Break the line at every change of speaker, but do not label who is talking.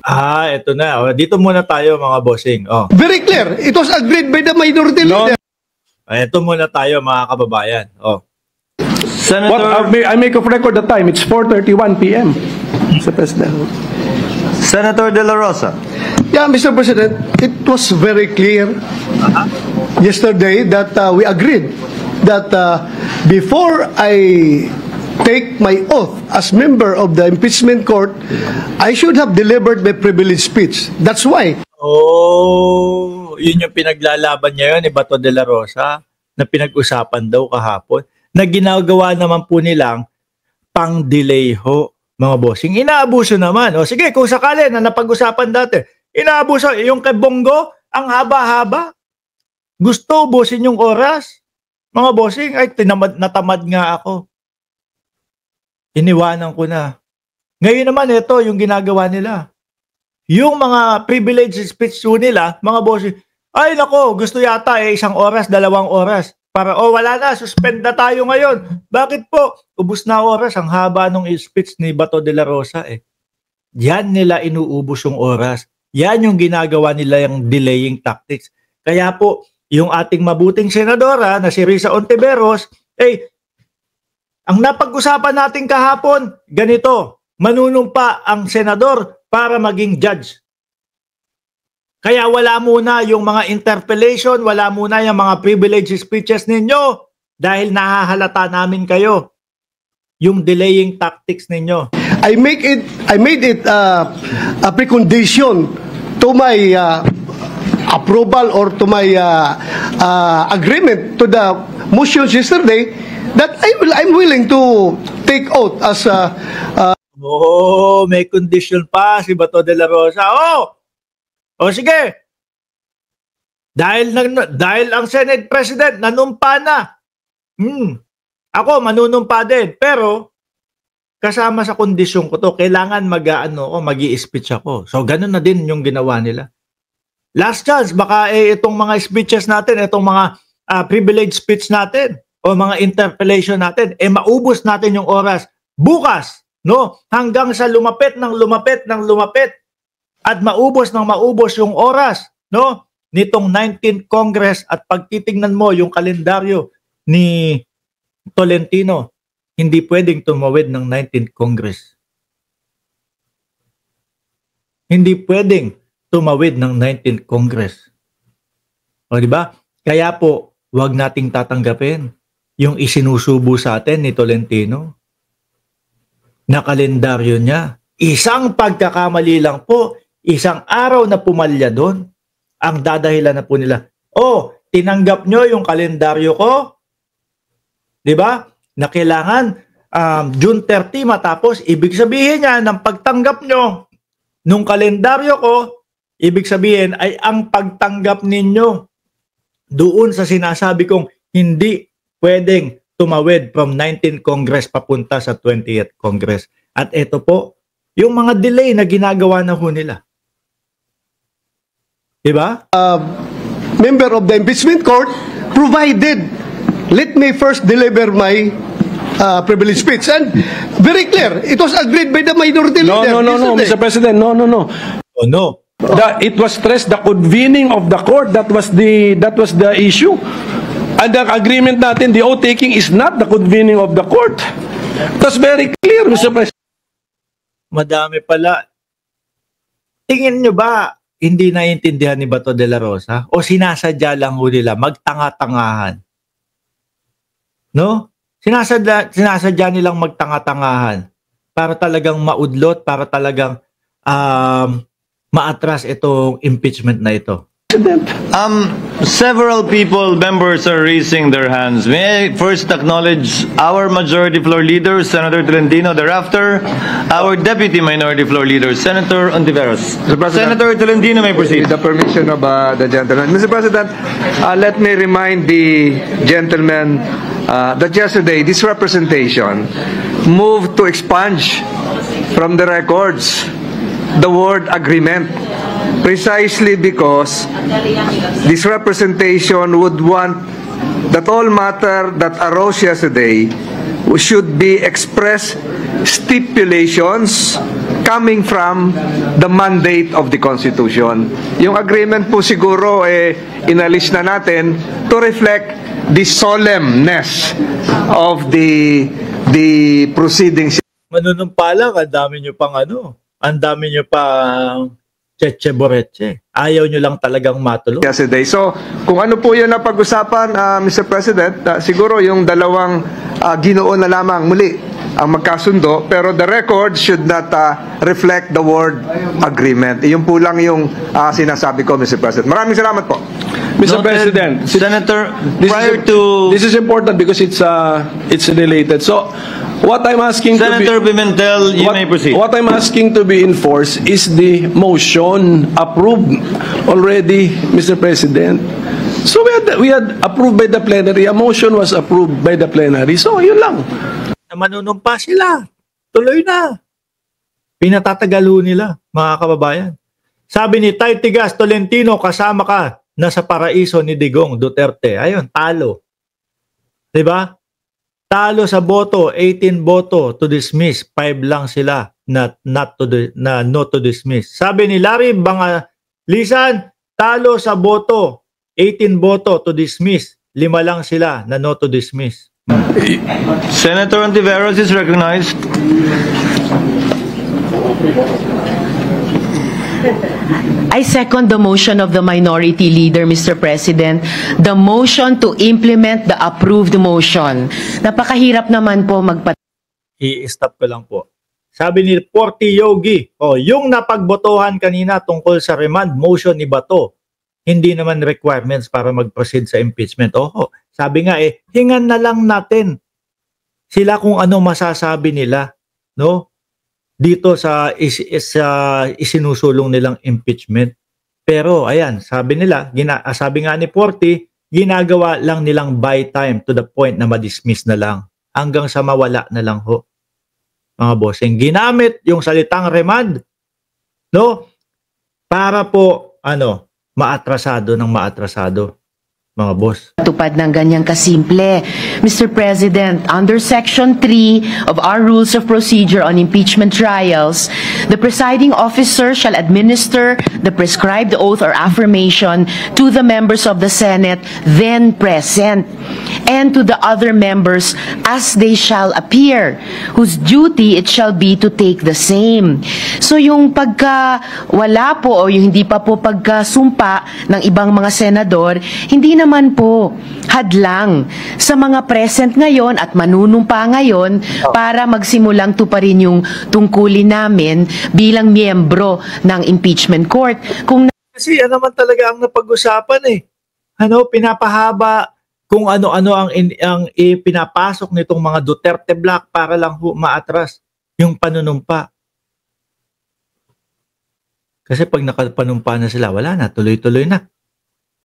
Ito na. Dito muna tayo mga bossing.
Very clear. It was agreed by the minority leader.
Ito muna tayo mga kababayan.
Senator, I make of record the time. It's 4:31 p.m. Mr. President.
Senator De La Rosa.
Yeah, Mr. President, it was very clear yesterday that we agreed that before I take my oath as member of the impeachment court, I should have delivered my privilege speech. That's why.
Yun yung pinaglalaban niya yun ni Bato de la Rosa na pinag-usapan daw kahapon na ginagawa naman po nilang pang-delay ho, mga bossing. Inaabuso naman. Sige, kung sakali na napag-usapan dati, inaabuso. Yung kay Bongo, ang haba-haba. Gusto ubusin yung oras. Mga bossing, natamad nga ako. Iniwanan ko na. Ngayon naman, ito yung ginagawa nila. Yung mga privilege speech nila, mga bossing, ay nako, gusto yata 1 oras, 2 oras. Para, wala na, suspend na tayo ngayon. Bakit po? Ubus na oras, ang haba ng speech ni Bato de la Rosa Yan nila inuubos yung oras. Yan yung ginagawa nila yung delaying tactics. Kaya po, yung ating mabuting senadora na si Risa Ontiveros, ang napag-usapan natin kahapon, ganito, manunumpa ang senador para maging judge. Kaya wala muna yung mga interpellation, wala muna yung mga privilege speeches ninyo dahil nahahalata namin kayo. Yung delaying tactics ninyo.
I made it a precondition to my approval or to my agreement to the motions yesterday that I'm willing to take oath as
may condition pa si Bato de la Rosa. Sige. Dahil ang Senate President nanumpa na. Ako manunumpa din, pero kasama sa kondisyon ko to, kailangan magi-speech ako. So ganun na din yung ginawa nila. Last chance, baka itong mga speeches natin, itong mga privilege speech natin o mga interpellation natin, maubos natin yung oras bukas, no? Hanggang sa lumapit at maubos yung oras, no? Nitong 19th Congress. At pagtitingnan mo yung kalendaryo ni Tolentino, hindi pwedeng tumawid ng 19th Congress. Hindi pwedeng tumawid ng 19th Congress. Di ba? Kaya po, wag nating tatanggapin yung isinusubo sa atin ni Tolentino na kalendaryo niya. Isang pagkakamali lang po, isang araw na pumalya doon, ang dadahilan na po nila, tinanggap nyo yung kalendaryo ko, di ba? Na kailangan June 30 matapos. Ibig sabihin niya, ng pagtanggap nyo nung kalendaryo ko, ibig sabihin ay ang pagtanggap ninyo doon sa sinasabi kong hindi pwedeng tumawid from 19th Congress papunta sa 20th Congress. At ito po, yung mga delay na ginagawa na ho nila. Diba?
Member of the impeachment court, provided, let me first deliver my privilege speech. And very clear, it was agreed by the minority leader.
No, Mr. President, no.
No.
It was stressed the convening of the court. That was the issue. And the agreement natin, the oath taking is not the convening of the court. That's very clear, Mr. President.
Madami pala. Tingin nyo ba hindi naiintindihan ni Bato de la Rosa? O sinasadya lang ho nila magtanga-tangahan? No? Sinasadya nilang magtanga-tangahan para talagang maudlot, para talagang maatras itong impeachment na ito.
Several members are raising their hands. May I first acknowledge our Majority Floor Leader, Senator Tolentino. Thereafter, our Deputy Minority Floor Leader, Senator Ontiveros. Senator Tolentino may proceed.
With the permission of the gentleman. Mr. President, let me remind the gentleman that yesterday this representation moved to expunge from the records the word agreement. Precisely because this representation would want that all matter that arose yesterday should be express stipulations coming from the mandate of the Constitution. Yung agreement po siguro inalis na natin to reflect the solemnness of the proceedings.
Manunumpa lang, ang dami nyo pang cheche boreche. Ayaw nyo lang talagang matuloy.
Yesterday. So, kung ano po yun na pag-usapan, Mr. President, siguro yung dalawang ginoo na lamang muli ang magkasundo, pero the record should not reflect the word agreement. Iyon po lang yung sinasabi ko, Mr. President. Maraming salamat po.
Mr.
Noted.
President,
Senator,
this
prior
is,
to
this is important because it's related. So, what I'm asking
Senator
to be,
Pimentel, you may proceed.
What I'm asking to be enforced is the motion approved already, Mr. President. So we had approved by the plenary. A motion was approved by the plenary. So yun lang.
Na manunumpa sila. Tuloy na. Pinatatagalo nila, mga kababayan. Sabi ni Tay Tigas Tolentino, kasama ka na sa paraiso ni Digong Duterte. Ayun, talo. 'Di ba? Talo sa boto, 18 boto to dismiss, 5 lang sila na no to dismiss. Sabi ni Larry Bangalisan, talo sa boto, 18 boto to dismiss, 5 lang sila na no to dismiss.
Senator Ontiveros is recognized.
I second the motion of the minority leader, Mr. President. The motion to implement the approved motion. Napakahirap naman po
I-stop ko lang po. Sabi ni Porty Yogi, yung napagbotohan kanina tungkol sa remand motion ni Bato, hindi naman requirements para mag-proceed sa impeachment. Sabi nga hingan na lang natin sila kung ano masasabi nila, no? Dito sa isinusulong nilang impeachment. Pero ayan, sabi nila, sabi nga ni Porty, ginagawa lang nilang buy time to the point na ma-dismiss na lang hanggang sa mawala na lang ho. Mga bossing, ginamit yung salitang remand, no? Para po maatrasado ng maatrasado, mga boss.
Tupad ng ganyang kasimple. Mr. President, under Section 3 of our Rules of Procedure on Impeachment Trials, the presiding officer shall administer the prescribed oath or affirmation to the members of the Senate then present and to the other members as they shall appear, whose duty it shall be to take the same. So yung pagka wala po o yung hindi pa po pagkasumpa ng ibang mga senador, hindi naman po hadlang sa mga present ngayon at manunumpa ngayon para magsimulang tuparin yung tungkulin namin bilang miyembro ng impeachment court.
Kasi yan naman talaga ang napag-usapan pinapahaba kung ano-ano ang pinapasok nitong mga Duterte Black para lang maatras yung panunumpa. Kasi pag nakapanumpa na sila, wala na, tuloy-tuloy na.